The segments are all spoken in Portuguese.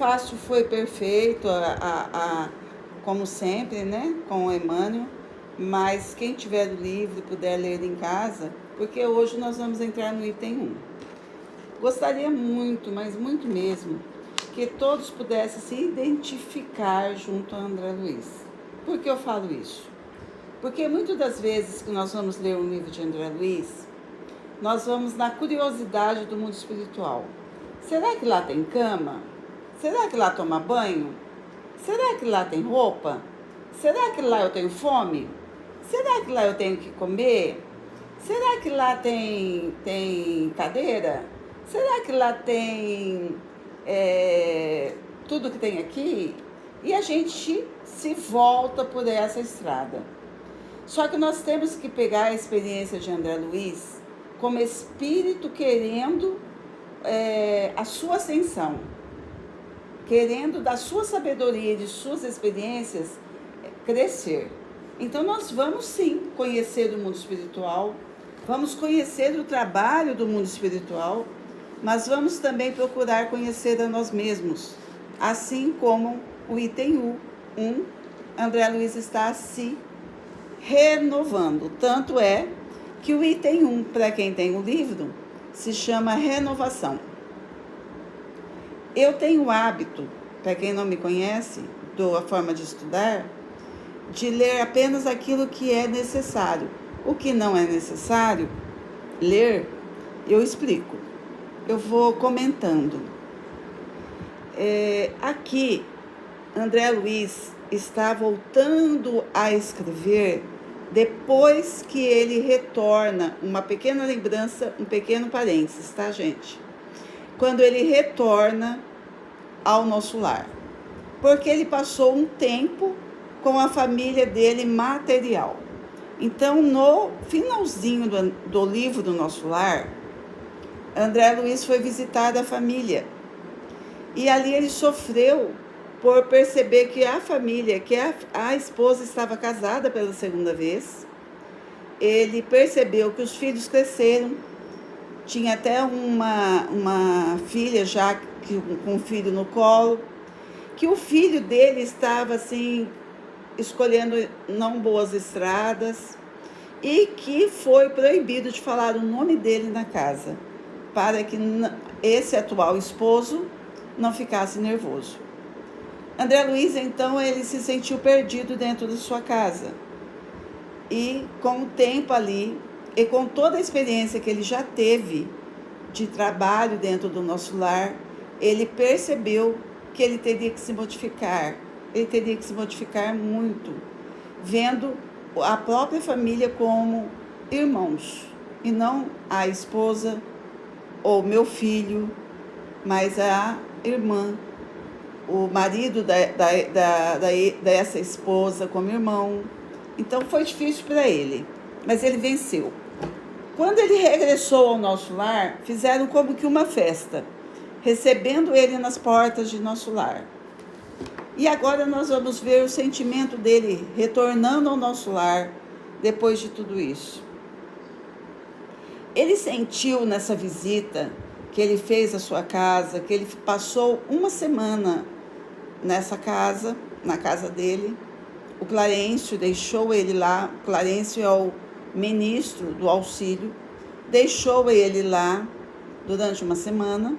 prefácio foi perfeito, como sempre, né, com o Emmanuel, mas quem tiver o livro e puder ler em casa, porque hoje nós vamos entrar no item 1. Gostaria muito, mas muito mesmo, que todos pudessem se identificar junto a André Luiz. Por que eu falo isso? Porque muitas das vezes que nós vamos ler um livro de André Luiz, nós vamos na curiosidade do mundo espiritual. Será que lá tem cama? Será que lá toma banho? Será que lá tem roupa? Será que lá eu tenho fome? Será que lá eu tenho que comer? Será que lá tem cadeira? Será que lá tem tudo que tem aqui? E a gente se volta por essa estrada. Só que nós temos que pegar a experiência de André Luiz como espírito querendo a sua ascensão, querendo da sua sabedoria e de suas experiências crescer. Então nós vamos sim conhecer o mundo espiritual, vamos conhecer o trabalho do mundo espiritual, mas vamos também procurar conhecer a nós mesmos, assim como o item 1, André Luiz está se renovando. Tanto é que o item 1, para quem tem o livro, se chama renovação. Eu tenho o hábito, para quem não me conhece, da forma de estudar, de ler apenas aquilo que é necessário. O que não é necessário ler, eu explico. Eu vou comentando. Aqui, André Luiz está voltando a escrever depois que ele retorna, uma pequena lembrança, um pequeno parênteses, tá, gente? Quando ele retorna ao nosso lar. Porque ele passou um tempo com a família dele material. Então, no finalzinho do livro do Nosso Lar, André Luiz foi visitar a família. E ali ele sofreu por perceber que a família, que a esposa estava casada pela segunda vez. Ele percebeu que os filhos cresceram. Tinha até uma filha já com um filho no colo. Que o filho dele estava assim, escolhendo não boas estradas. E que foi proibido de falar o nome dele na casa, para que esse atual esposo não ficasse nervoso. André Luiz, então, ele se sentiu perdido dentro de sua casa. E com o tempo ali, e com toda a experiência que ele já teve de trabalho dentro do Nosso Lar, ele percebeu que ele teria que se modificar. Ele teria que se modificar muito, vendo a própria família como irmãos, e não a esposa ou meu filho, mas a irmã, o marido dessa esposa como irmão. Então foi difícil para ele, mas ele venceu. Quando ele regressou ao Nosso Lar, fizeram como que uma festa, recebendo ele nas portas de Nosso Lar. E agora nós vamos ver o sentimento dele retornando ao Nosso Lar depois de tudo isso. Ele sentiu nessa visita que ele fez à sua casa, que ele passou uma semana nessa casa, na casa dele. O Clarencio deixou ele lá. O Clarencio é o ministro do auxílio. Deixou ele lá durante uma semana.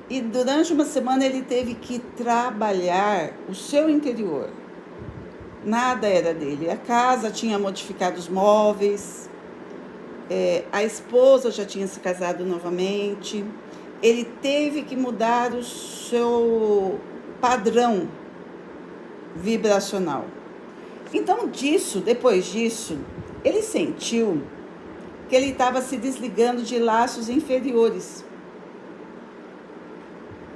E durante uma semana ele teve que trabalhar o seu interior. Nada era dele. A casa tinha modificado os móveis. A esposa já tinha se casado novamente. Ele teve que mudar o seu padrão vibracional. Então, depois disso, ele sentiu que ele estava se desligando de laços inferiores.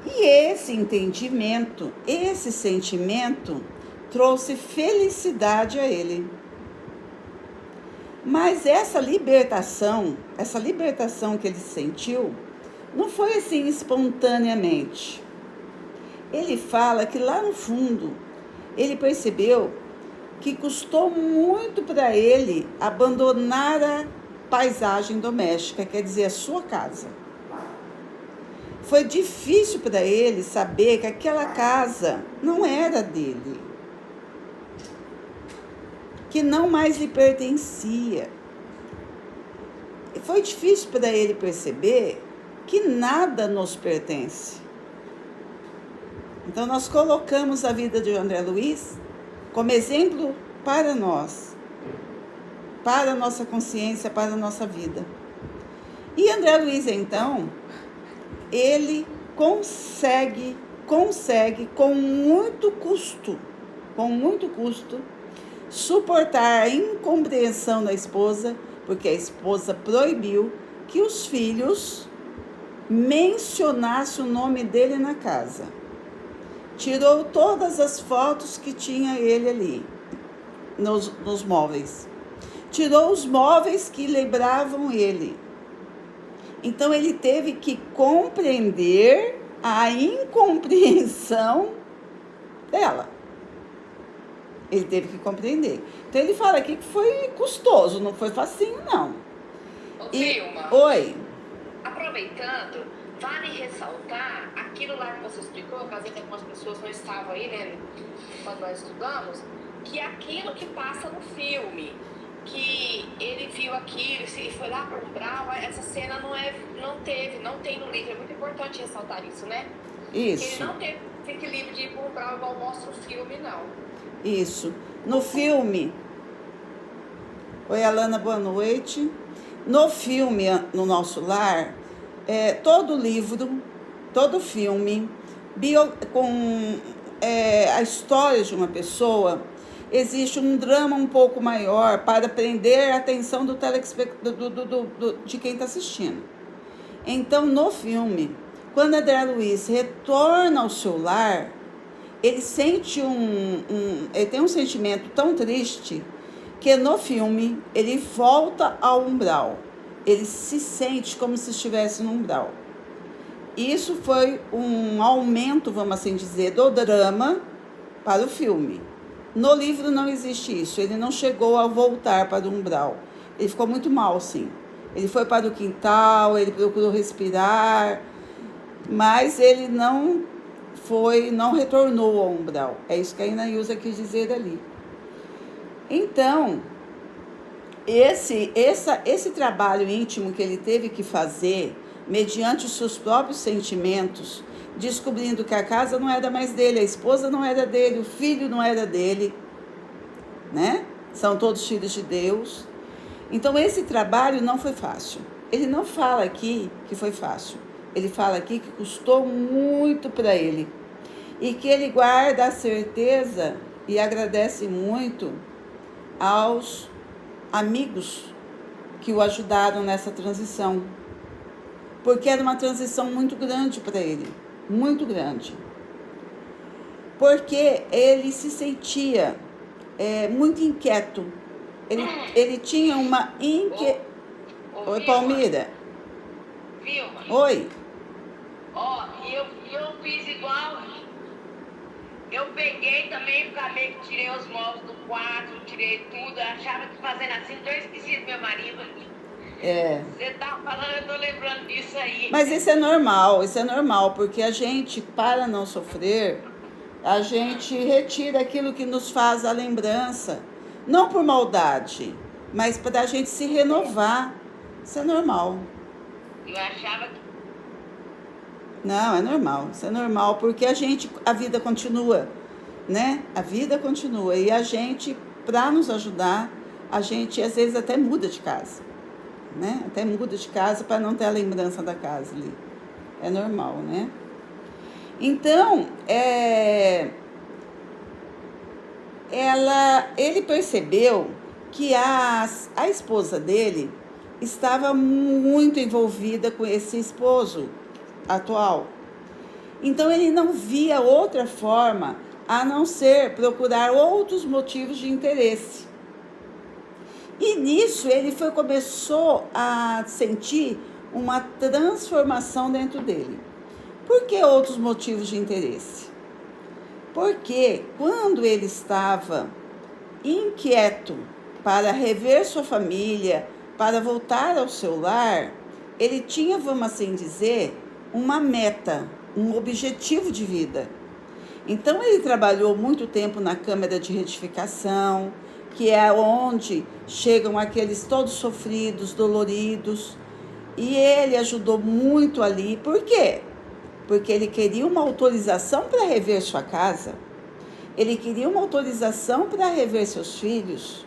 E esse entendimento, esse sentimento, trouxe felicidade a ele. Mas essa libertação que ele sentiu, não foi assim espontaneamente. Ele fala que lá no fundo, ele percebeu que custou muito para ele abandonar a paisagem doméstica, quer dizer, a sua casa. foi difícil para ele saber que aquela casa não era dele, que não mais lhe pertencia. Foi difícil para ele perceber que nada nos pertence. Então, nós colocamos a vida de André Luiz como exemplo para nós, para a nossa consciência, para a nossa vida. E André Luiz, então, ele consegue com muito custo, suportar a incompreensão da esposa, porque a esposa proibiu que os filhos mencionassem o nome dele na casa. Tirou todas as fotos que tinha ele ali, nos móveis. Tirou os móveis que lembravam ele. Então, ele teve que compreender a incompreensão dela. Ele teve que compreender. Então, ele fala aqui que foi custoso, não foi facinho, não. Vilma, oi. Aproveitando, vale ressaltar aquilo lá que você explicou, caso até algumas pessoas não estavam aí, né, quando nós estudamos, que aquilo que passa no filme, que ele viu aquilo e foi lá para o umbral, essa cena não tem no livro. É muito importante ressaltar isso, né? Isso. Que ele não teve esse livro de ir para o umbral igual mostra o filme, não. Isso. No filme... Oi, Alana, boa noite. No filme, No Nosso Lar, todo livro, todo filme, com a história de uma pessoa, existe um drama um pouco maior para prender a atenção do de quem está assistindo. Então, no filme, quando André Luiz retorna ao seu lar, ele sente ele tem um sentimento tão triste que no filme ele volta ao umbral. Ele se sente como se estivesse no umbral. Isso foi um aumento, vamos assim dizer, do drama para o filme. No livro não existe isso. Ele não chegou a voltar para o umbral. Ele ficou muito mal, sim. Ele foi para o quintal, ele procurou respirar, mas ele não retornou ao umbral. É isso que a Inailza quis dizer ali. Então, esse trabalho íntimo que ele teve que fazer, mediante os seus próprios sentimentos, descobrindo que a casa não era mais dele, a esposa não era dele, o filho não era dele, né? São todos filhos de Deus. Então, esse trabalho não foi fácil. Ele não fala aqui que foi fácil. Ele fala aqui que custou muito para ele. E que ele guarda a certeza e agradece muito aos amigos que o ajudaram nessa transição. Porque era uma transição muito grande para ele. Muito grande. Porque ele se sentia muito inquieto. Ele tinha uma Oi, Palmira. Vilma. Oi. Eu fiz igual. Eu peguei também, acabei que tirei os móveis do quarto, tirei tudo. Eu achava que fazendo assim, eu esqueci do meu marido. Você tá falando, eu tô lembrando disso aí. Mas isso é normal, porque a gente, para não sofrer, a gente retira aquilo que nos faz a lembrança. Não por maldade, mas para a gente se renovar. Isso é normal. Eu achava que... Não, é normal. Isso é normal, porque a vida continua, né? A vida continua. E a gente, para nos ajudar, a gente às vezes até muda de casa, né? Até muda de casa para não ter a lembrança da casa ali. É normal, né? Então, ele percebeu que a esposa dele estava muito envolvida com esse esposo atual. Então, ele não via outra forma a não ser procurar outros motivos de interesse. E nisso ele começou a sentir uma transformação dentro dele. Por que outros motivos de interesse? Porque quando ele estava inquieto para rever sua família, para voltar ao seu lar, ele tinha, vamos assim dizer, uma meta, um objetivo de vida. Então ele trabalhou muito tempo na Câmara de Retificação, que é onde chegam aqueles todos sofridos, doloridos, e ele ajudou muito ali. Por quê? Porque ele queria uma autorização para rever sua casa, ele queria uma autorização para rever seus filhos,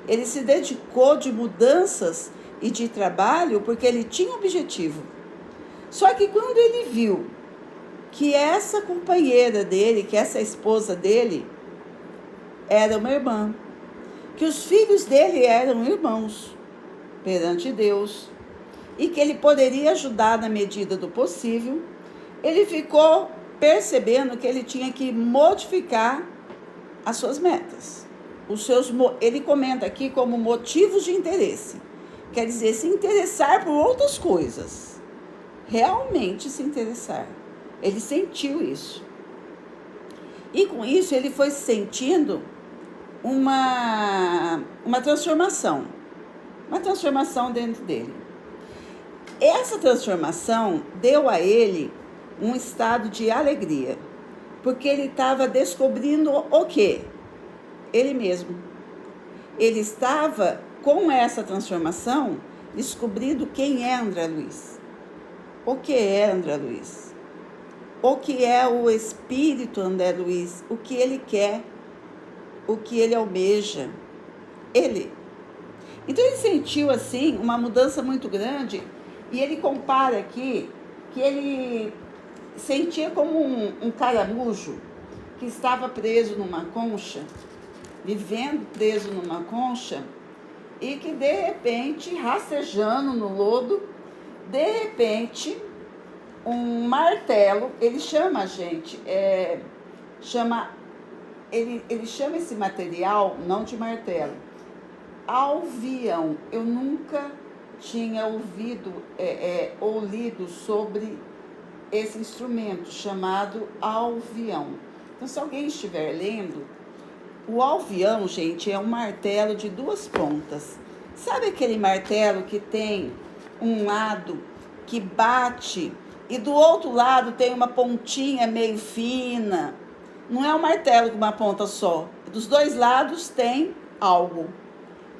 ele se dedicou de mudanças e de trabalho porque ele tinha um objetivo. Só que quando ele viu que essa companheira dele, que essa esposa dele, era uma irmã, que os filhos dele eram irmãos perante Deus, e que ele poderia ajudar na medida do possível, ele ficou percebendo que ele tinha que modificar as suas metas. Ele comenta aqui como motivos de interesse. Quer dizer, se interessar por outras coisas. Realmente se interessar. Ele sentiu isso. E com isso ele foi sentindo uma transformação. Uma transformação dentro dele. Essa transformação deu a ele um estado de alegria. Porque ele estava descobrindo o quê? Ele mesmo. Ele estava, com essa transformação, descobrindo quem é André Luiz. O que é André Luiz? O que é o espírito André Luiz? O que ele quer? O que ele almeja? Ele. Então ele sentiu assim uma mudança muito grande, e ele compara aqui que ele sentia como um caramujo que estava preso numa concha, vivendo preso numa concha, e que de repente, rastejando no lodo, de repente, um martelo, ele chama a gente, ele chama esse material, não de martelo, alvião. Eu nunca tinha ouvido ou lido sobre esse instrumento chamado alvião. Então, se alguém estiver lendo, o alvião, gente, é um martelo de 2 pontas. Sabe aquele martelo que tem um lado que bate e do outro lado tem uma pontinha meio fina? Não é um martelo com uma ponta só. Dos 2 lados tem algo.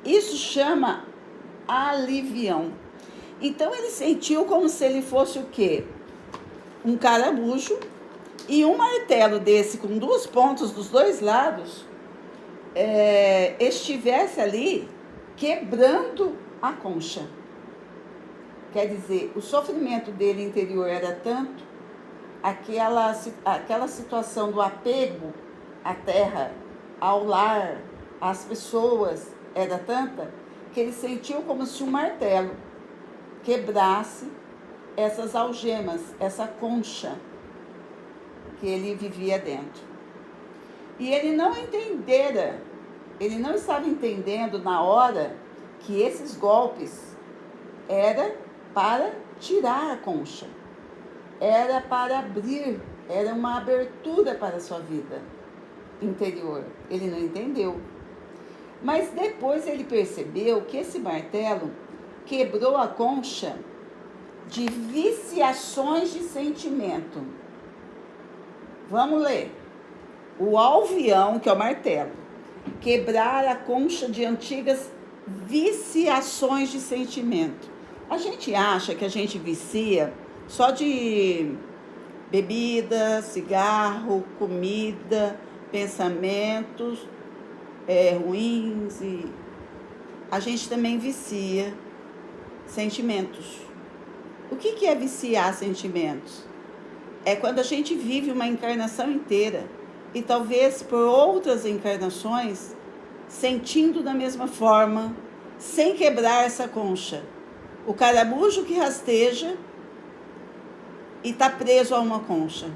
Isso chama alivião. Então ele sentiu como se ele fosse o quê? Um caramujo, e um martelo desse com 2 pontas dos 2 lados estivesse ali quebrando a concha. Quer dizer, o sofrimento dele interior era tanto, aquela situação do apego à terra, ao lar, às pessoas, era tanta, que ele sentiu como se um martelo quebrasse essas algemas, essa concha que ele vivia dentro. E ele não estava entendendo na hora que esses golpes era para tirar a concha, era para abrir, era uma abertura para a sua vida interior. Ele não entendeu. Mas depois ele percebeu que esse martelo quebrou a concha de viciações de sentimento. Vamos ler. O alvião, que é o martelo, quebrar a concha de antigas viciações de sentimento. A gente acha que a gente vicia só de bebida, cigarro, comida, pensamentos ruins, e a gente também vicia sentimentos. O que é viciar sentimentos? É quando a gente vive uma encarnação inteira e talvez por outras encarnações sentindo da mesma forma, sem quebrar essa concha. O caramujo que rasteja e está preso a uma concha.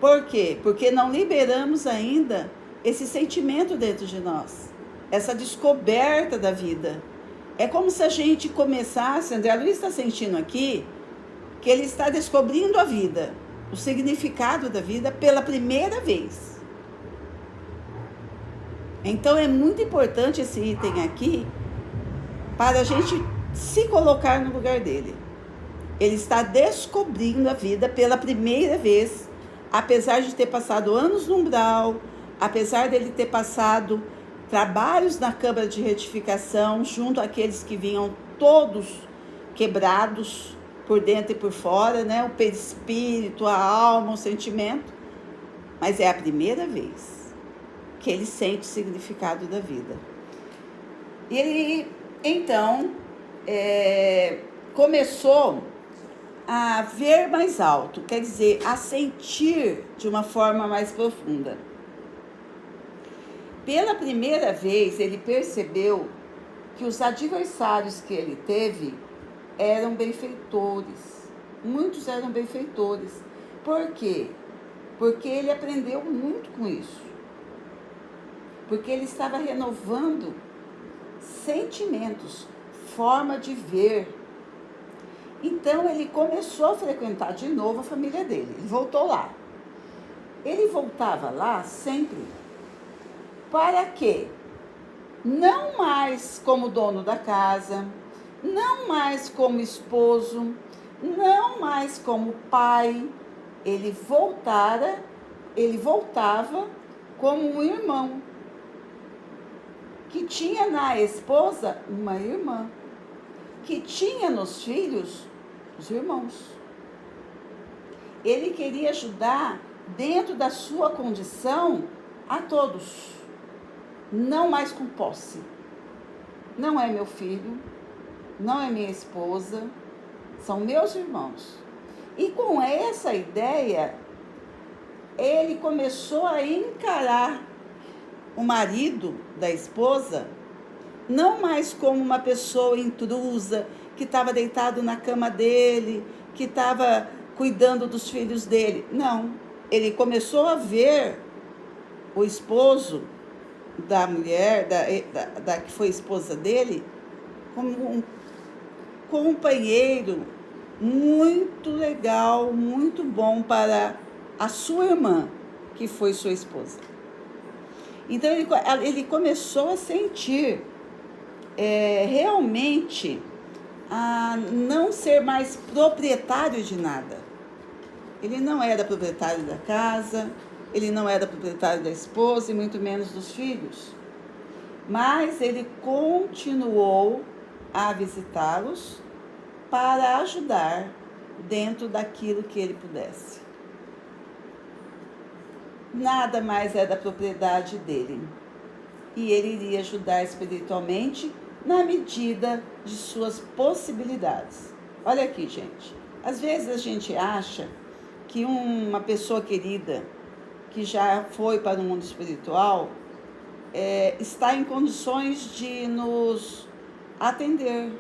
Por quê? Porque não liberamos ainda esse sentimento dentro de nós, essa descoberta da vida. É como se a gente começasse, André Luiz está sentindo aqui, que ele está descobrindo a vida, o significado da vida pela primeira vez. Então é muito importante esse item aqui para a gente se colocar no lugar dele. Ele está descobrindo a vida pela primeira vez, apesar de ter passado anos no umbral, apesar dele ter passado trabalhos na Câmara de Retificação, junto àqueles que vinham todos quebrados por dentro e por fora, né? O perispírito, a alma, o sentimento. Mas é a primeira vez que ele sente o significado da vida. E ele, então, começou a ver mais alto, quer dizer, a sentir de uma forma mais profunda. Pela primeira vez, ele percebeu que os adversários que ele teve eram benfeitores. Muitos eram benfeitores. Por quê? Porque ele aprendeu muito com isso. Porque ele estava renovando sentimentos, forma de ver. Então, ele começou a frequentar de novo a família dele. Ele voltou lá. Ele voltava lá sempre. Para quê? Não mais como dono da casa, não mais como esposo, não mais como pai. Ele voltava como um irmão, que tinha na esposa uma irmã, que tinha nos filhos os irmãos. Ele queria ajudar dentro da sua condição a todos. Não mais com posse. Não é meu filho, não é minha esposa, são meus irmãos. E com essa ideia, ele começou a encarar o marido da esposa não mais como uma pessoa intrusa, que estava deitado na cama dele, que estava cuidando dos filhos dele. Não, ele começou a ver o esposo da mulher, da que foi esposa dele, como um companheiro muito legal, muito bom para a sua irmã, que foi sua esposa. Então ele começou a sentir realmente a não ser mais proprietário de nada. Ele não era proprietário da casa, ele não era proprietário da esposa e muito menos dos filhos. Mas ele continuou a visitá-los para ajudar dentro daquilo que ele pudesse. Nada mais é da propriedade dele. E ele iria ajudar espiritualmente na medida de suas possibilidades. Olha aqui, gente. Às vezes a gente acha que uma pessoa querida que já foi para o mundo espiritual está em condições de nos atender,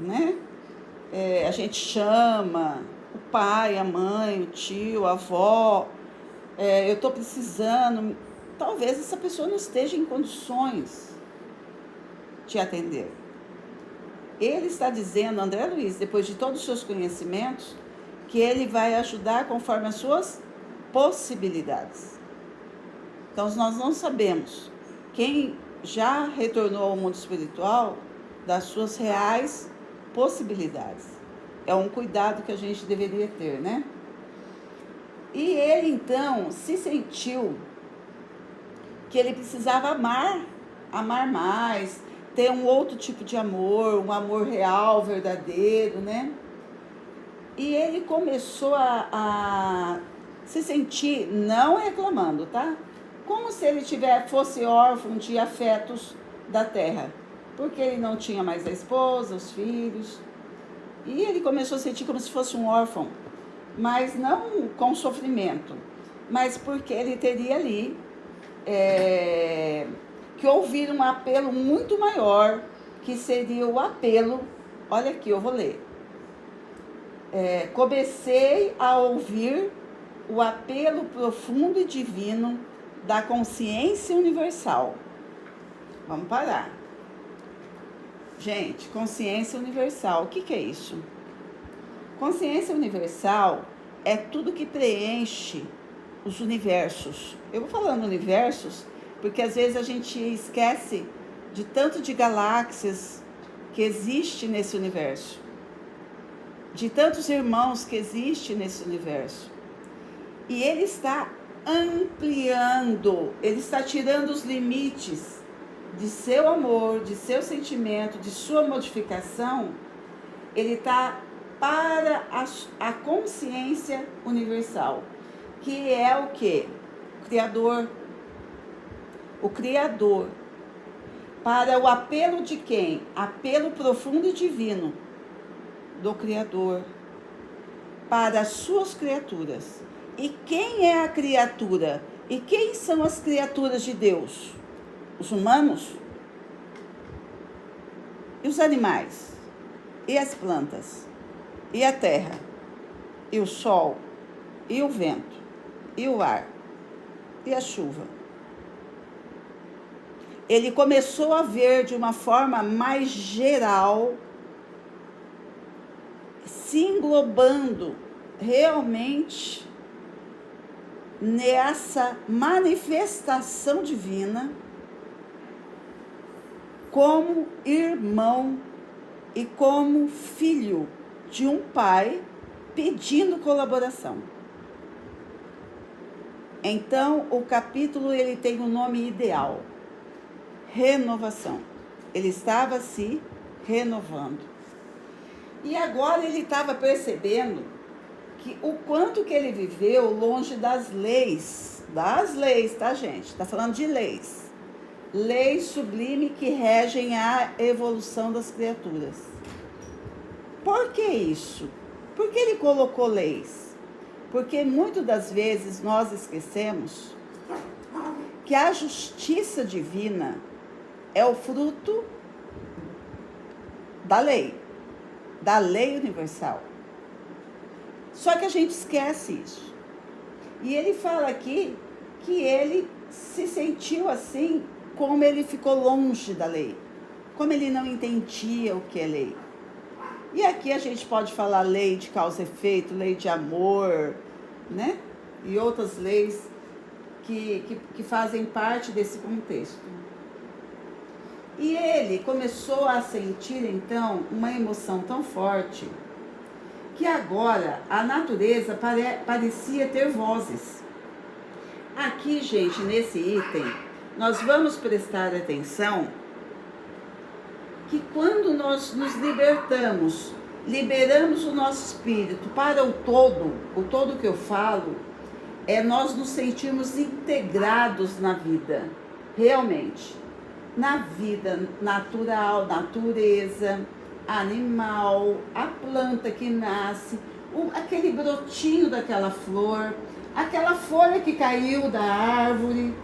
né? A gente chama o pai, a mãe, o tio, a avó. Eu estou precisando. Talvez essa pessoa não esteja em condições de atender. Ele está dizendo, André Luiz, depois de todos os seus conhecimentos, que ele vai ajudar conforme as suas possibilidades. Então, nós não sabemos quem já retornou ao mundo espiritual das suas reais possibilidades. É um cuidado que a gente deveria ter, né? E ele, então, se sentiu que ele precisava amar mais, ter um outro tipo de amor, um amor real, verdadeiro, né? E ele começou a se sentir, não reclamando, tá? Como se ele fosse órfão de afetos da terra, porque ele não tinha mais a esposa, os filhos. E ele começou a sentir como se fosse um órfão, mas não com sofrimento, mas porque ele teria ali que ouvir um apelo muito maior, que seria o apelo, olha aqui, eu vou ler. Comecei a ouvir o apelo profundo e divino da consciência universal. Vamos parar. Gente, consciência universal, o que é isso? Consciência universal é tudo que preenche os universos. Eu vou falando universos porque às vezes a gente esquece de tanto de galáxias que existe nesse universo. de tantos irmãos que existe nesse universo. E ele está ampliando, ele está tirando os limites de seu amor, de seu sentimento, de sua modificação. Ele está para a consciência universal, que é o quê? O Criador. O Criador. Para o apelo de quem? Apelo profundo e divino do Criador para as suas criaturas. E quem é a criatura? E quem são as criaturas de Deus? Os humanos? E os animais? E as plantas? E a terra? E o sol? E o vento? E o ar? E a chuva? Ele começou a ver de uma forma mais geral, se englobando realmente nessa manifestação divina como irmão e como filho de um pai pedindo colaboração. Então, o capítulo ele tem um nome ideal: renovação. Ele estava se renovando. E agora ele estava percebendo que o quanto que ele viveu longe das leis, tá, gente? Está falando de leis. Leis sublimes que regem a evolução das criaturas. Por que isso? Por que ele colocou leis? Porque muitas das vezes nós esquecemos que a justiça divina é o fruto da lei universal. Só que a gente esquece isso. E ele fala aqui que ele se sentiu assim, como ele ficou longe da lei, como ele não entendia o que é lei. E aqui a gente pode falar lei de causa e efeito, lei de amor, né? E outras leis que fazem parte desse contexto. E ele começou a sentir, então, uma emoção tão forte que agora a natureza parecia ter vozes. Aqui, gente, nesse item, nós vamos prestar atenção que quando nós nos liberamos o nosso espírito para o todo que eu falo, é nós nos sentirmos integrados na vida, realmente. Na vida natural, natureza, animal, a planta que nasce, aquele brotinho daquela flor, aquela folha que caiu da árvore.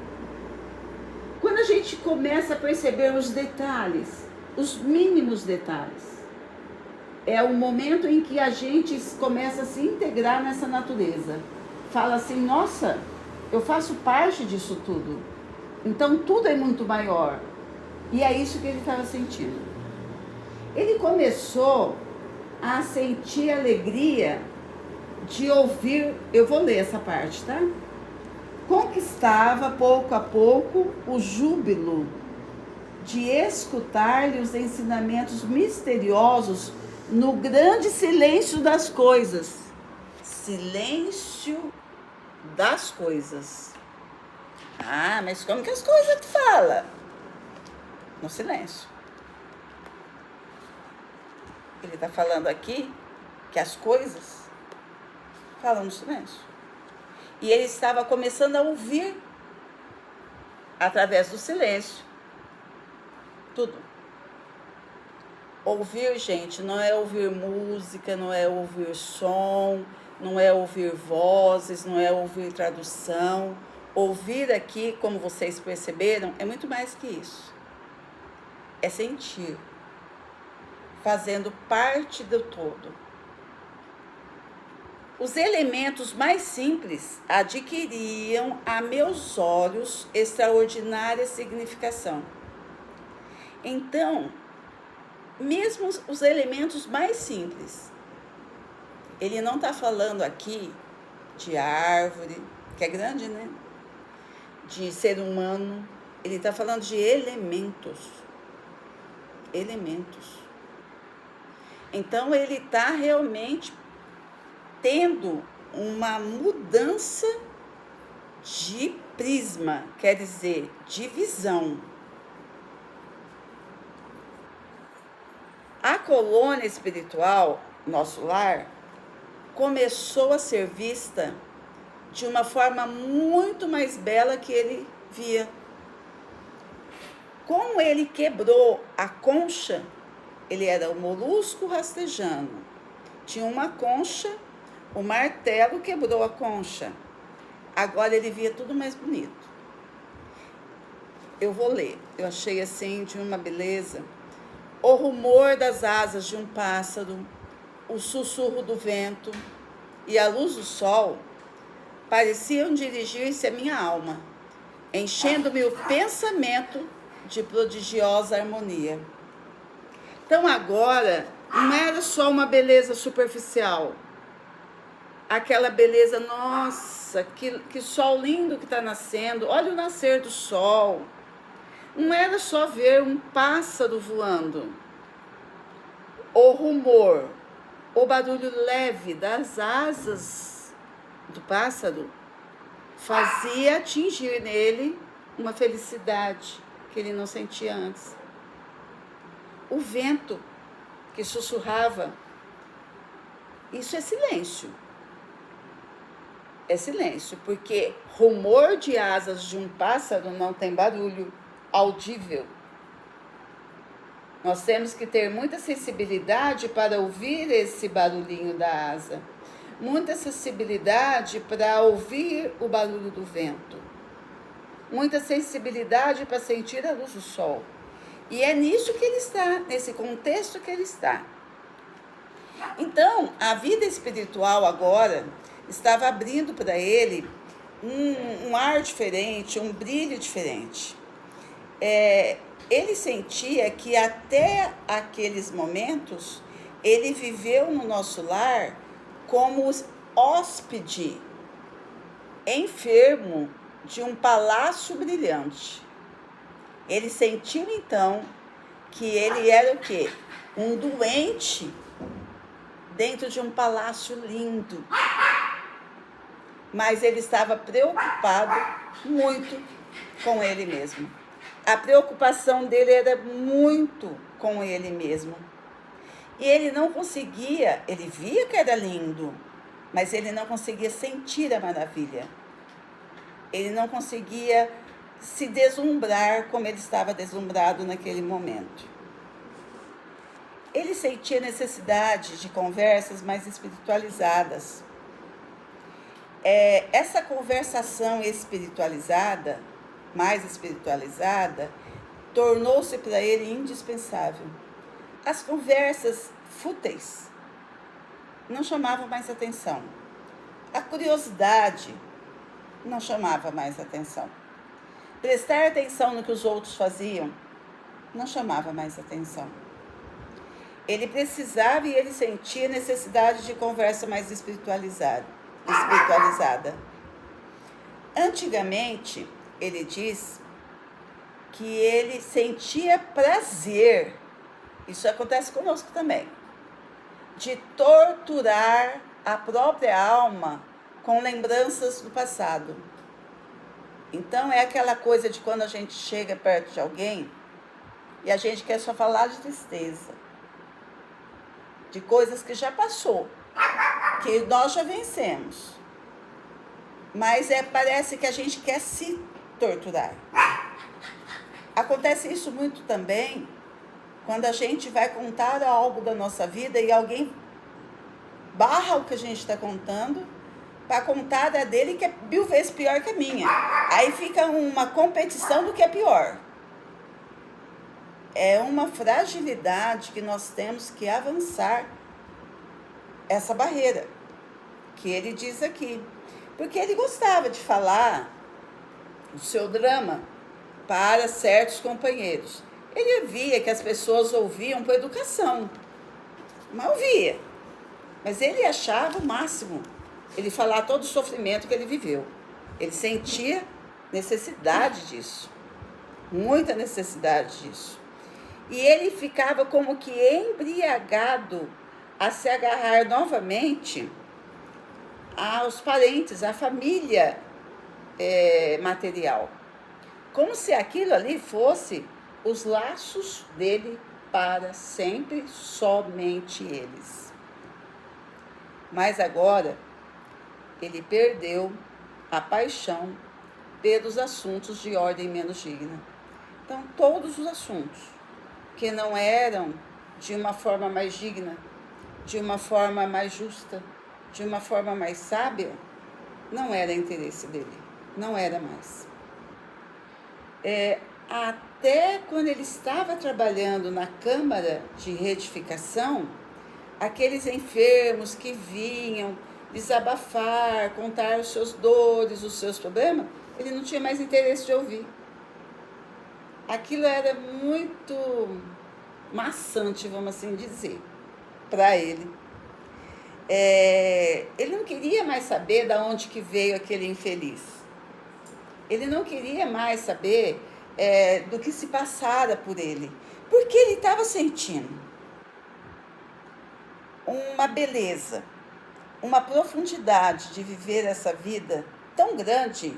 Quando a gente começa a perceber os detalhes, os mínimos detalhes, é o momento em que a gente começa a se integrar nessa natureza. Fala assim, nossa, eu faço parte disso tudo. Então tudo é muito maior. E é isso que ele estava sentindo. Ele começou a sentir alegria de ouvir, eu vou ler essa parte, tá? Conquistava pouco a pouco o júbilo de escutar-lhe os ensinamentos misteriosos no grande silêncio das coisas. Silêncio das coisas. Ah, mas como que as coisas falam? No silêncio. Ele está falando aqui que as coisas falam no silêncio. E ele estava começando a ouvir através do silêncio. Tudo. Ouvir, gente, não é ouvir música, não é ouvir som, não é ouvir vozes, não é ouvir tradução. Ouvir aqui, como vocês perceberam, é muito mais que isso. É sentir, fazendo parte do todo. Os elementos mais simples adquiriam a meus olhos extraordinária significação. Então, mesmo os elementos mais simples, ele não está falando aqui de árvore, que é grande, né? De ser humano, ele está falando de elementos. Elementos. Então ele está realmente tendo uma mudança de prisma, quer dizer, de visão. A colônia espiritual, nosso lar, começou a ser vista de uma forma muito mais bela que ele via. Como ele quebrou a concha, ele era um molusco rastejando. Tinha uma concha, o martelo quebrou a concha. Agora ele via tudo mais bonito. Eu vou ler. Eu achei assim de uma beleza. O rumor das asas de um pássaro, o sussurro do vento e a luz do sol pareciam dirigir-se à minha alma, enchendo-me o pensamento de prodigiosa harmonia. Então agora não era só uma beleza superficial, aquela beleza, nossa, que sol lindo que está nascendo, olha o nascer do sol. Não era só ver um pássaro voando. O rumor, o barulho leve das asas do pássaro fazia atingir nele uma felicidade que ele não sentia antes. O vento que sussurrava, isso é silêncio. É silêncio, porque rumor de asas de um pássaro não tem barulho audível. Nós temos que ter muita sensibilidade para ouvir esse barulhinho da asa, muita sensibilidade para ouvir o barulho do vento, muita sensibilidade para sentir a luz do sol. E é nisso que ele está, nesse contexto que ele está. Então, a vida espiritual agora estava abrindo para ele um ar diferente, um brilho diferente. Ele sentia que até aqueles momentos ele viveu no nosso lar como hóspede, enfermo de um palácio brilhante. Ele sentiu então que ele era o quê? Um doente dentro de um palácio lindo. Mas ele estava preocupado muito com ele mesmo. A preocupação dele era muito com ele mesmo. E ele não conseguia, ele via que era lindo, mas ele não conseguia sentir a maravilha. Ele não conseguia se deslumbrar como ele estava deslumbrado naquele momento. Ele sentia necessidade de conversas mais espiritualizadas. Essa conversação espiritualizada, mais espiritualizada, tornou-se para ele indispensável. As conversas fúteis não chamavam mais atenção. A curiosidade não chamava mais atenção. Prestar atenção no que os outros faziam não chamava mais atenção. Ele precisava e ele sentia necessidade de conversa mais espiritualizada. Antigamente, ele diz que ele sentia prazer, isso acontece conosco também, de torturar a própria alma com lembranças do passado. Então é aquela coisa de quando a gente chega perto de alguém e a gente quer só falar de tristeza, de coisas que já passou, que nós já vencemos. Mas parece que a gente quer se torturar. Acontece isso muito também quando a gente vai contar algo da nossa vida e alguém barra o que a gente está contando para contar da dele que é 1000 vezes pior que a minha. Aí fica uma competição do que é pior. É uma fragilidade que nós temos que avançar essa barreira, que ele diz aqui. Porque ele gostava de falar do seu drama para certos companheiros. Ele via que as pessoas ouviam por educação, mas ouvia. Mas ele achava o máximo ele falar todo o sofrimento que ele viveu. Ele sentia necessidade disso, muita necessidade disso. E ele ficava como que embriagado a se agarrar novamente aos parentes, à família material. Como se aquilo ali fosse os laços dele para sempre, somente eles. Mas agora, ele perdeu a paixão pelos assuntos de ordem menos digna. Então, todos os assuntos que não eram de uma forma mais digna, de uma forma mais justa, de uma forma mais sábia, não era interesse dele, não era mais. Até quando ele estava trabalhando na Câmara de Retificação, aqueles enfermos que vinham desabafar, contar os seus dores, os seus problemas, ele não tinha mais interesse de ouvir. Aquilo era muito maçante, vamos assim dizer, para ele. Ele não queria mais saber de onde que veio aquele infeliz. Ele não queria mais saber do que se passara por ele. Porque ele estava sentindo uma beleza, uma profundidade de viver essa vida tão grande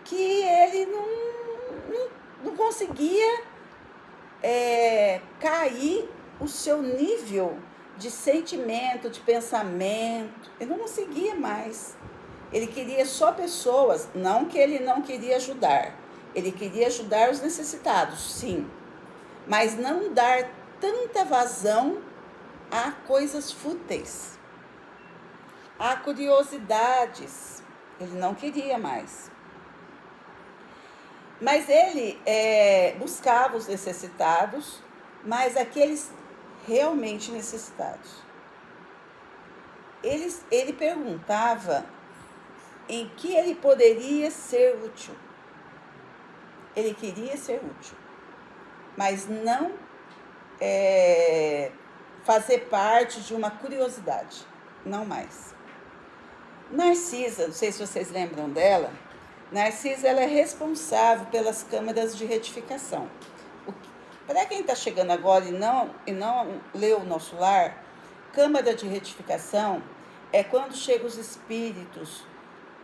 que ele não conseguia cair o seu nível de sentimento, de pensamento. Ele não conseguia mais. Ele queria só pessoas, não que ele não queria ajudar. Ele queria ajudar os necessitados, sim. Mas não dar tanta vazão a coisas fúteis, a curiosidades. Ele não queria mais. Mas ele buscava os necessitados, mas aqueles realmente necessitados. Ele perguntava em que ele poderia ser útil. Ele queria ser útil, mas não fazer parte de uma curiosidade, não mais. Narcisa, não sei se vocês lembram dela, Narcisa ela é responsável pelas câmaras de retificação. Para quem está chegando agora e não leu o Nosso Lar, câmara de retificação é quando chegam os espíritos,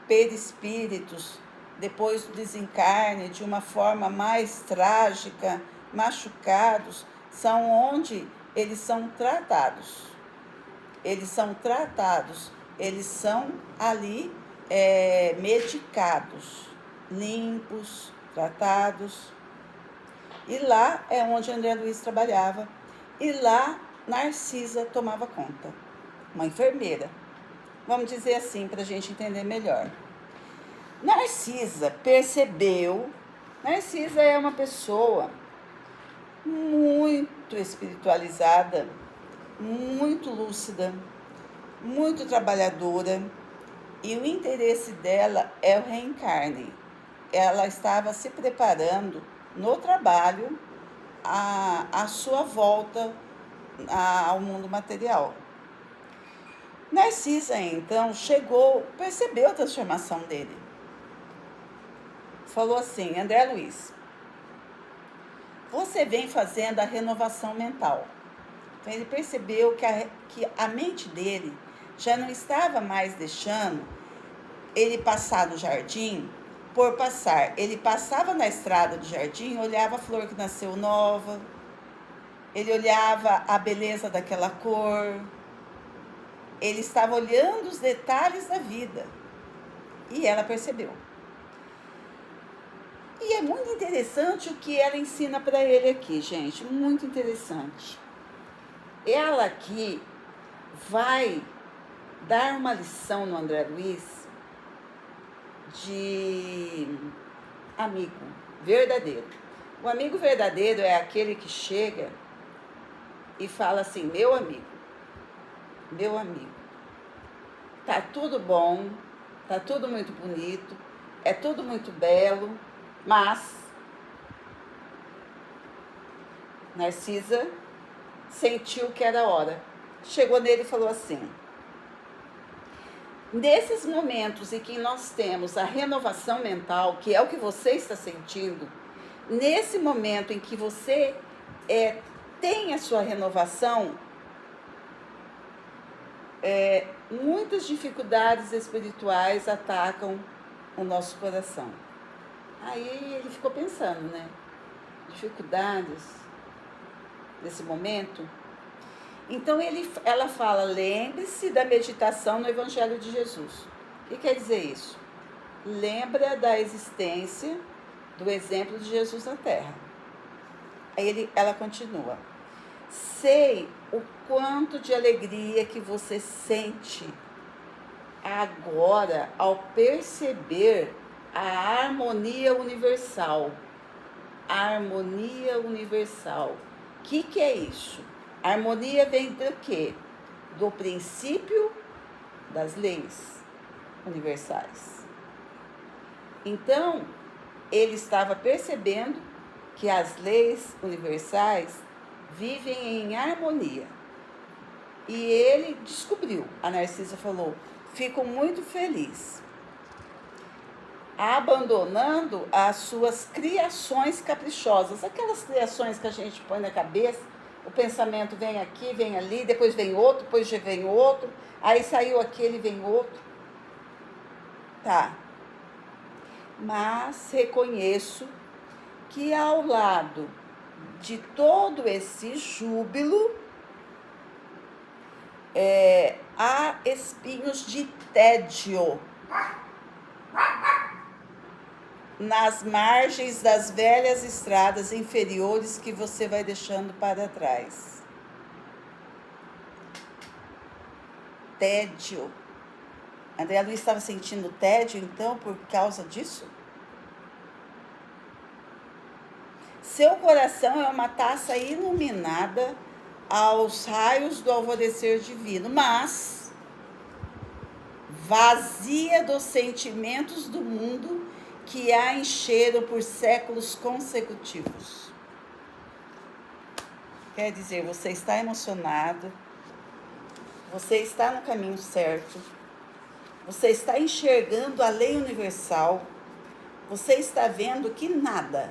perispíritos, depois do desencarne, de uma forma mais trágica, machucados, são onde eles são tratados. Eles são tratados, eles são ali medicados, limpos, tratados. E lá é onde André Luiz trabalhava. E lá Narcisa tomava conta. Uma enfermeira. Vamos dizer assim, para a gente entender melhor. Narcisa percebeu. Narcisa é uma pessoa muito espiritualizada, muito lúcida, muito trabalhadora. E o interesse dela é o reencarne. Ela estava se preparando no trabalho a sua volta ao mundo material. Narcisa, então, percebeu a transformação dele. Falou assim: André Luiz, você vem fazendo a renovação mental. Então, ele percebeu que a mente dele já não estava mais deixando ele passar no jardim por passar. Ele passava na estrada do jardim, olhava a flor que nasceu nova, ele olhava a beleza daquela cor, ele estava olhando os detalhes da vida. E ela percebeu. E é muito interessante o que ela ensina para ele aqui, gente, muito interessante. Ela aqui vai dar uma lição no André Luiz de amigo verdadeiro. O amigo verdadeiro é aquele que chega e fala assim: meu amigo, tá tudo bom, tá tudo muito bonito, é tudo muito belo, mas Narcisa sentiu que era hora. Chegou nele e falou assim: nesses momentos em que nós temos a renovação mental, que é o que você está sentindo, nesse momento em que você tem a sua renovação, muitas dificuldades espirituais atacam o nosso coração. Aí ele ficou pensando, né? Dificuldades nesse momento. Então ela fala, lembre-se da meditação no Evangelho de Jesus. O que quer dizer isso? Lembra da existência do exemplo de Jesus na Terra. Aí ela continua. Sei o quanto de alegria que você sente agora ao perceber a harmonia universal. A harmonia universal. O que é isso? A harmonia vem do quê? Do princípio das leis universais. Então, ele estava percebendo que as leis universais vivem em harmonia. E ele descobriu, a Narcisa falou, fico muito feliz, abandonando as suas criações caprichosas, aquelas criações que a gente põe na cabeça, o pensamento vem aqui, vem ali, depois vem outro, depois já vem outro, aí saiu aquele, vem outro. Tá. Mas reconheço que ao lado de todo esse júbilo, há espinhos de tédio nas margens das velhas estradas inferiores que você vai deixando para trás. Tédio. André Luiz estava sentindo tédio, então, por causa disso? Seu coração é uma taça iluminada aos raios do alvorecer divino, mas vazia dos sentimentos do mundo que a encheram por séculos consecutivos. Quer dizer, você está emocionado, você está no caminho certo, você está enxergando a lei universal, você está vendo que nada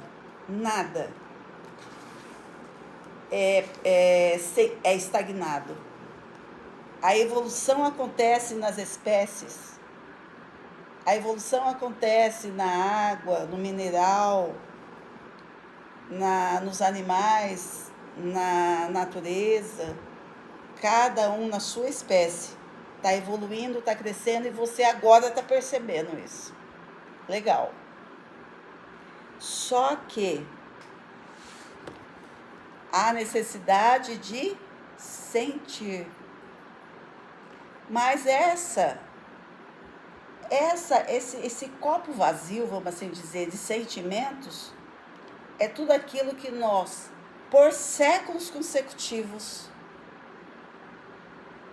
é estagnado. A evolução acontece nas espécies, a evolução acontece na água, no mineral, nos animais, na natureza, cada um na sua espécie. Está evoluindo, está crescendo e você agora está percebendo isso. Legal. Só que há necessidade de sentir. Mas esse copo vazio, vamos assim dizer, de sentimentos, é tudo aquilo que nós, por séculos consecutivos,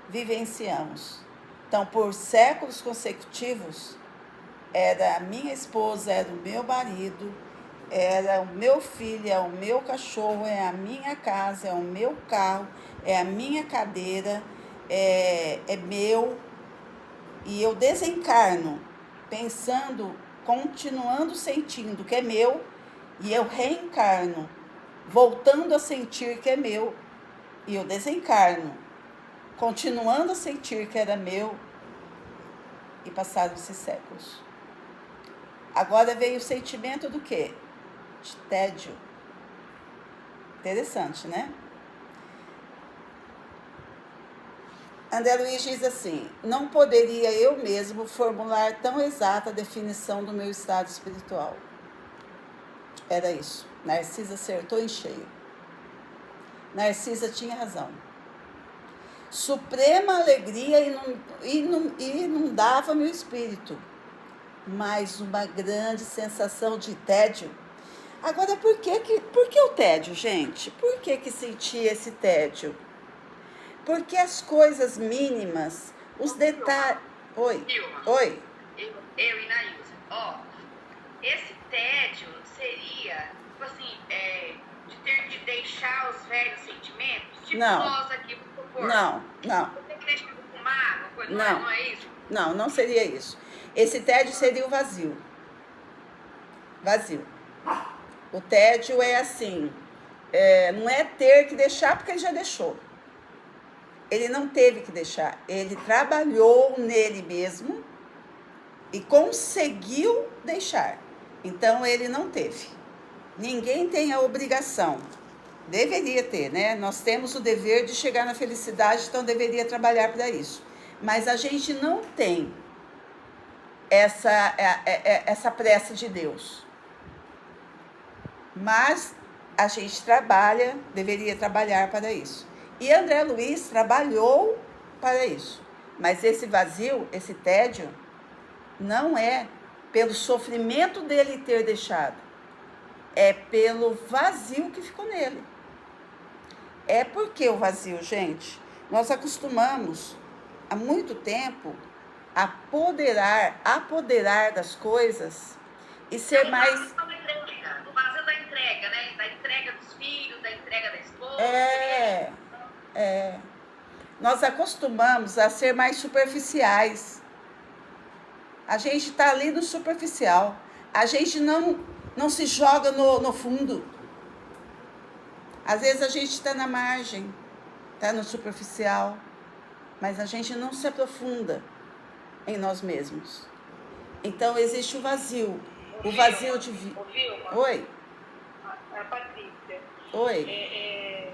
vivenciamos. Então, por séculos consecutivos, era a minha esposa, era o meu marido, era o meu filho, é o meu cachorro, é a minha casa, é o meu carro, é a minha cadeira, é meu. E eu desencarno pensando, continuando sentindo que é meu, e eu reencarno voltando a sentir que é meu, e eu desencarno continuando a sentir que era meu, e passaram esses séculos. Agora veio o sentimento do quê? De tédio. Interessante, né? André Luiz diz assim, não poderia eu mesmo formular tão exata a definição do meu estado espiritual. Era isso. Narcisa acertou em cheio. Narcisa tinha razão. Suprema alegria inundava meu espírito, mas uma grande sensação de tédio. Agora, por que o tédio, gente? Por que sentia esse tédio? Porque as coisas mínimas, os detalhes... Oi. Eu e Nailza. Esse tédio seria, tipo assim, de ter de deixar os velhos sentimentos? Tipo nós aqui, por favor. Não. Você que deixa com mágoa, não é isso? Não seria isso. Esse tédio seria o vazio. Vazio. O tédio é assim, não é ter que deixar porque ele já deixou. Ele não teve que deixar, ele trabalhou nele mesmo e conseguiu deixar. Então ele não teve. Ninguém tem a obrigação. Deveria ter, né? Nós temos o dever de chegar na felicidade, então deveria trabalhar para isso. Mas a gente não tem essa pressa de Deus. Mas a gente trabalha, deveria trabalhar para isso. E André Luiz trabalhou para isso. Mas esse vazio, esse tédio, não é pelo sofrimento dele ter deixado. É pelo vazio que ficou nele. É porque o vazio, gente, nós acostumamos há muito tempo a apoderar das coisas e ser mais... O vazio da entrega, né? Da entrega dos filhos, da entrega da esposa. Nós acostumamos a ser mais superficiais. A gente está ali no superficial. A gente não se joga no fundo. Às vezes a gente está na margem, está no superficial, mas a gente não se aprofunda em nós mesmos. Então existe o vazio. O vazio de vida. Oi? A Patrícia. Oi.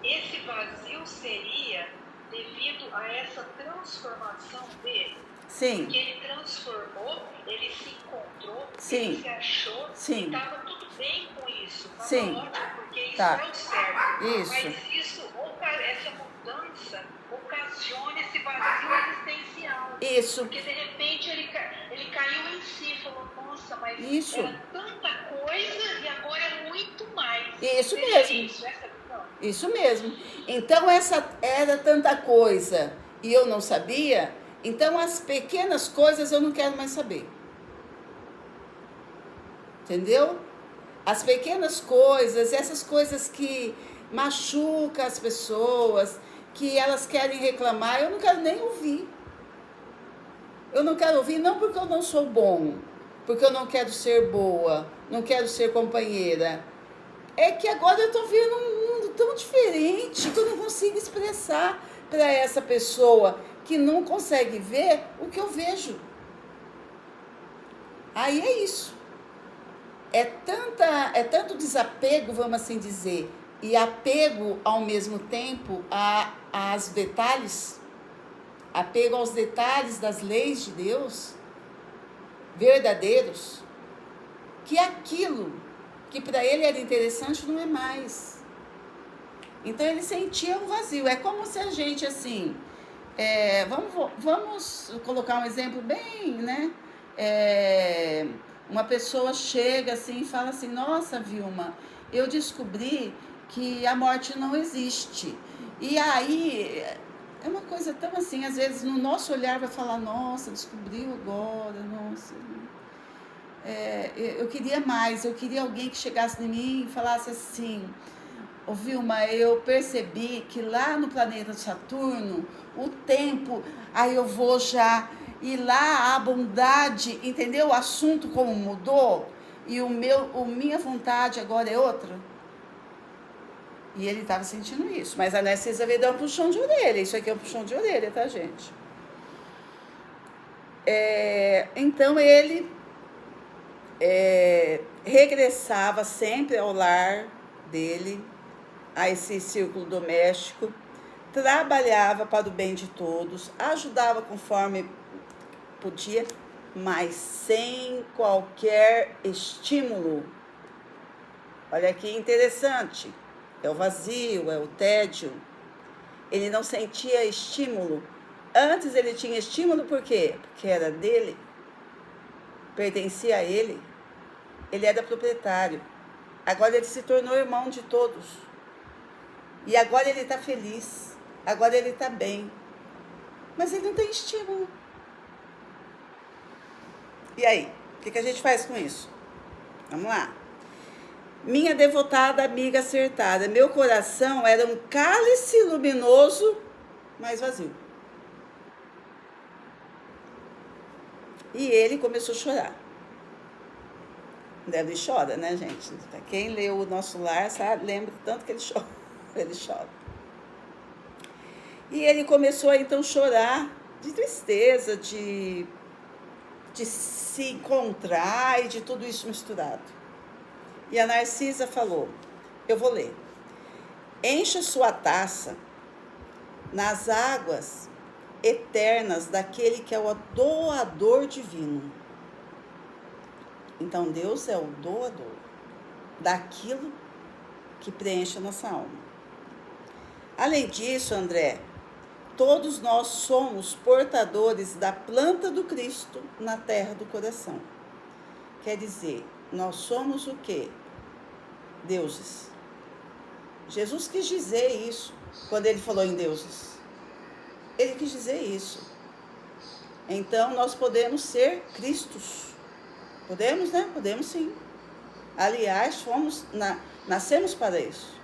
Esse vazio seria devido a essa transformação dele? Sim. Porque ele transformou, ele se encontrou, Sim. ele se achou, Sim. E estava tudo bem com isso. Estava Sim. ótimo, porque isso Tá. deu certo. Isso. Mas essa mudança ocasiona esse vazio existencial. Isso. Porque de repente ele caiu em si, falou, nossa, mas Isso. era tanta coisa e agora é muito mais. Isso Seja mesmo. essa visão. Isso mesmo. Então, essa era tanta coisa e eu não sabia, então as pequenas coisas eu não quero mais saber. Entendeu? As pequenas coisas, essas coisas que machucam as pessoas, que elas querem reclamar, eu não quero nem ouvir. Eu não quero ouvir não porque eu não sou bom, porque eu não quero ser boa, não quero ser companheira. É que agora eu estou vendo um mundo tão diferente que eu não consigo expressar para essa pessoa que não consegue ver o que eu vejo. Aí é isso. É tanto desapego, vamos assim dizer, e apego ao mesmo tempo aos detalhes, apego aos detalhes das leis de Deus, verdadeiros, que aquilo que para ele era interessante não é mais. Então ele sentia um vazio. É como se a gente assim, vamos colocar um exemplo bem, né? Uma pessoa chega assim e fala assim, nossa, Vilma, eu descobri que a morte não existe. E aí é uma coisa tão assim, às vezes no nosso olhar vai falar, nossa, descobriu agora, nossa. Eu queria mais, eu queria alguém que chegasse em mim e falasse assim, ô Vilma, eu percebi que lá no planeta Saturno, o tempo, aí eu vou já, e lá a bondade, entendeu? O assunto como mudou, e minha vontade agora é outra. E ele estava sentindo isso, mas a Narcisa veio dar um puxão de orelha, isso aqui é um puxão de orelha, tá, gente? Então ele regressava sempre ao lar dele, a esse círculo doméstico, trabalhava para o bem de todos, ajudava conforme podia, mas sem qualquer estímulo. Olha que interessante, é o vazio, é o tédio. Ele não sentia estímulo. Antes ele tinha estímulo por quê? Porque era dele, pertencia a ele, ele era proprietário. Agora ele se tornou irmão de todos. E agora ele está feliz, agora ele está bem. Mas ele não tem estímulo. E aí, o que a gente faz com isso? Vamos lá. Minha devotada amiga acertada, meu coração era um cálice luminoso, mas vazio. E ele começou a chorar. André Luiz chora, né, gente? Pra quem leu O Nosso Lar, sabe, lembra tanto que ele chora. Ele chora. E ele começou a então chorar de tristeza, de se encontrar e de tudo isso misturado. E a Narcisa falou, eu vou ler. Encha sua taça nas águas eternas daquele que é o doador divino. Então, Deus é o doador daquilo que preenche a nossa alma. Além disso, André, todos nós somos portadores da planta do Cristo na terra do coração. Quer dizer, nós somos o quê? Deuses. Jesus quis dizer isso quando ele falou em deuses. Ele quis dizer isso. Então, nós podemos ser Cristos. Podemos, né? Podemos sim. Aliás, nascemos para isso.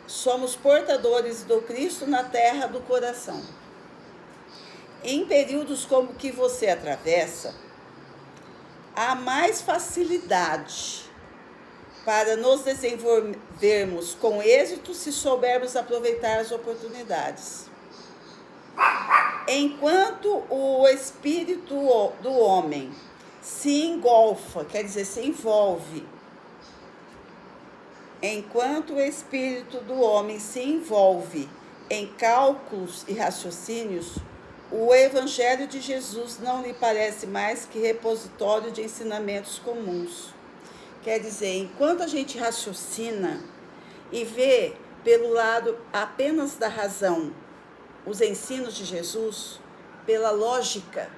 Somos portadores do Cristo na terra do coração. Em períodos como que você atravessa, há mais facilidade para nos desenvolvermos com êxito se soubermos aproveitar as oportunidades. Enquanto o espírito do homem se engolfa, quer dizer, se envolve. Enquanto o espírito do homem se envolve em cálculos e raciocínios, o Evangelho de Jesus não lhe parece mais que repositório de ensinamentos comuns. Quer dizer, enquanto a gente raciocina e vê pelo lado apenas da razão os ensinos de Jesus, pela lógica,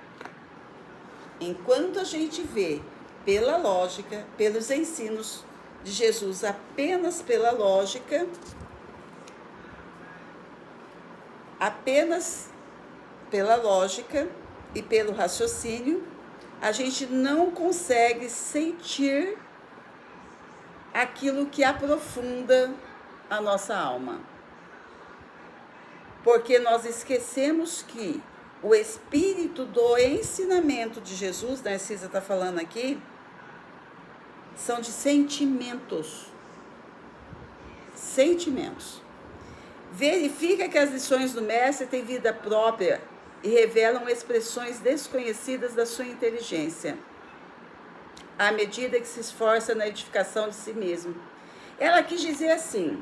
enquanto a gente vê pela lógica, pelos ensinos de Jesus, apenas pela lógica, e pelo raciocínio, a gente não consegue sentir aquilo que aprofunda a nossa alma. Porque nós esquecemos que o espírito do ensinamento de Jesus, Narcisa está falando aqui, são de sentimentos. Sentimentos. Verifica que as lições do mestre têm vida própria e revelam expressões desconhecidas da sua inteligência, à medida que se esforça na edificação de si mesmo. Ela quis dizer assim,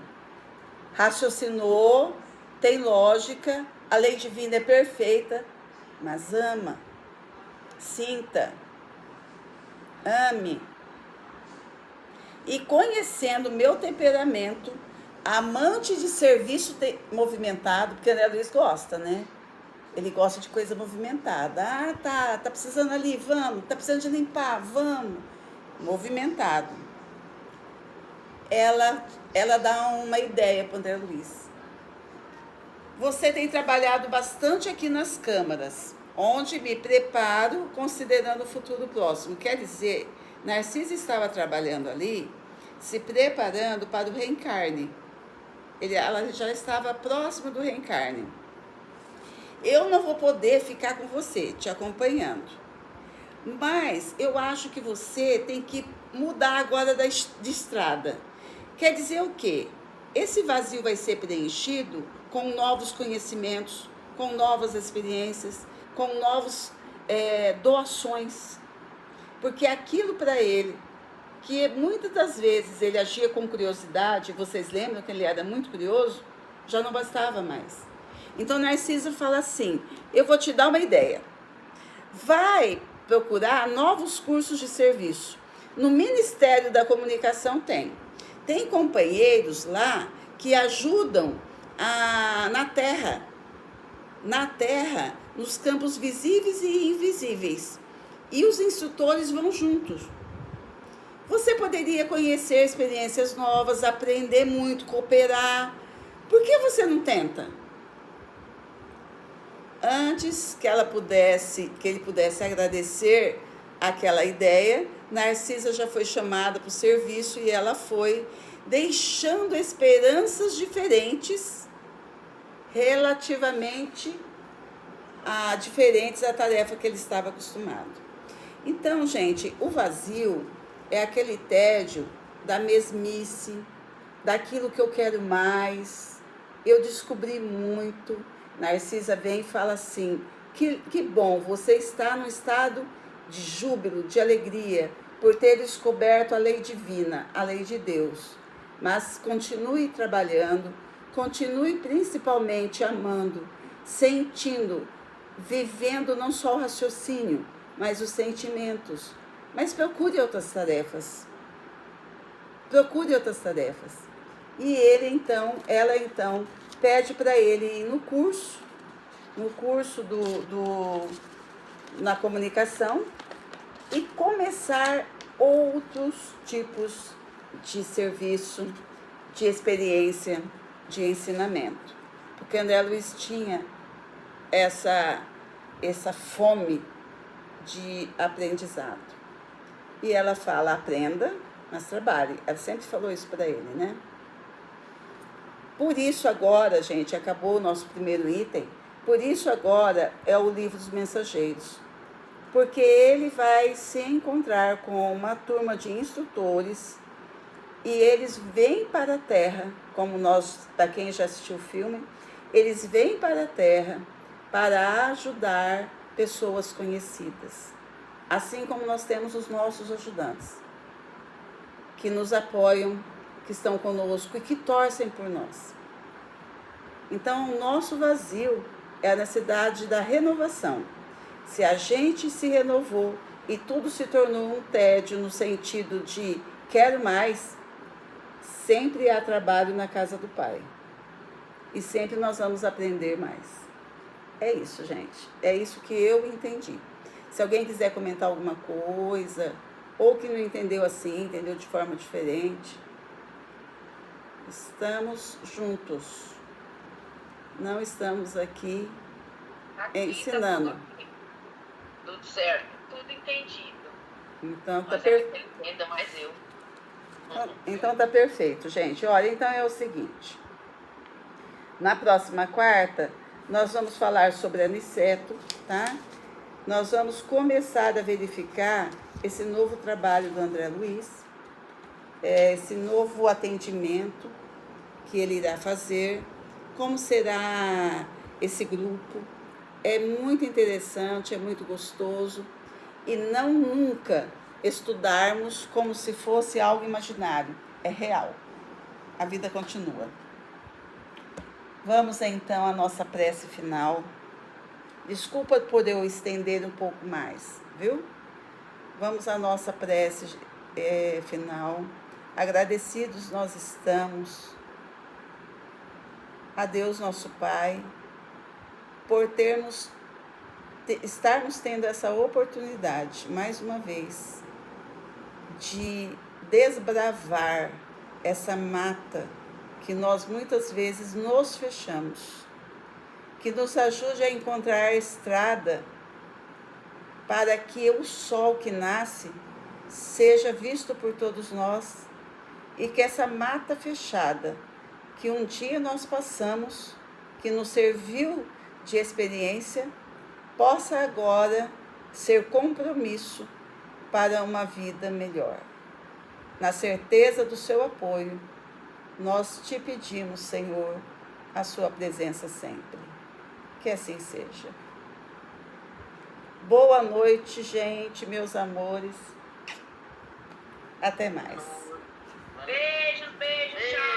raciocinou, tem lógica, a lei divina é perfeita, mas ama, sinta, ame. E conhecendo meu temperamento, amante de serviço movimentado, porque o André Luiz gosta, né? Ele gosta de coisa movimentada. Ah, tá precisando ali, vamos. Tá precisando de limpar, vamos. Movimentado. Ela dá uma ideia para o André Luiz. Você tem trabalhado bastante aqui nas câmaras, onde me preparo considerando o futuro próximo. Quer dizer, Narcisa estava trabalhando ali, se preparando para o reencarne. Ela já estava próxima do reencarne. Eu não vou poder ficar com você, te acompanhando. Mas eu acho que você tem que mudar agora de estrada. Quer dizer o quê? Esse vazio vai ser preenchido com novos conhecimentos, com novas experiências, com novas doações. Porque aquilo para ele, que muitas das vezes ele agia com curiosidade, vocês lembram que ele era muito curioso, já não bastava mais. Então, Narcisa fala assim, eu vou te dar uma ideia. Vai procurar novos cursos de serviço. No Ministério da Comunicação tem companheiros lá que ajudam na terra, nos campos visíveis e invisíveis. E os instrutores vão juntos. Você poderia conhecer experiências novas, aprender muito, cooperar. Por que você não tenta? Antes que ele pudesse agradecer aquela ideia, Narcisa já foi chamada para o serviço e ela foi deixando esperanças diferentes relativamente diferentes à tarefa que ele estava acostumado. Então, gente, o vazio é aquele tédio da mesmice, daquilo que eu quero mais. Eu descobri muito. Narcisa vem e fala assim, que bom, você está no estado de júbilo, de alegria, por ter descoberto a lei divina, a lei de Deus. Mas continue trabalhando, continue principalmente amando, sentindo, vivendo não só o raciocínio, mas os sentimentos. Mas procure outras tarefas. Procure outras tarefas. E ela então, pede para ele ir no curso na comunicação e começar outros tipos de serviço, de experiência, de ensinamento. Porque André Luiz tinha essa fome de aprendizado. E ela fala, aprenda, mas trabalhe. Ela sempre falou isso para ele, né? Por isso agora, gente, acabou o nosso primeiro item, por isso agora é o livro dos mensageiros. Porque ele vai se encontrar com uma turma de instrutores e eles vêm para a Terra, como nós, para quem já assistiu o filme, eles vêm para a Terra para ajudar pessoas conhecidas. Assim como nós temos os nossos ajudantes, que nos apoiam, que estão conosco e que torcem por nós. Então, o nosso vazio é a necessidade da renovação. Se a gente se renovou e tudo se tornou um tédio no sentido de quero mais, sempre há trabalho na casa do Pai. E sempre nós vamos aprender mais. É isso, gente. É isso que eu entendi. Se alguém quiser comentar alguma coisa, ou que não entendeu assim, entendeu de forma diferente, estamos juntos. Não estamos aqui ensinando. Tá tudo certo, tudo entendido. Então tá perfeito. Entenda mais eu. Então tá perfeito, gente. Olha, então é o seguinte. Na próxima quarta, nós vamos falar sobre aniceto, tá? Nós vamos começar a verificar esse novo trabalho do André Luiz, esse novo atendimento que ele irá fazer, como será esse grupo. É muito interessante, é muito gostoso, e não nunca estudarmos como se fosse algo imaginário, é real. A vida continua. Vamos então à nossa prece final. Desculpa por eu estender um pouco mais, viu? Vamos à nossa prece final. Agradecidos nós estamos a Deus nosso Pai por estarmos tendo essa oportunidade, mais uma vez, de desbravar essa mata que nós muitas vezes nos fechamos, que nos ajude a encontrar a estrada para que o sol que nasce seja visto por todos nós e que essa mata fechada que um dia nós passamos, que nos serviu de experiência, possa agora ser compromisso para uma vida melhor. Na certeza do seu apoio, nós te pedimos, Senhor, a sua presença sempre. Que assim seja. Boa noite, gente, meus amores. Até mais. Beijos, beijos, tchau.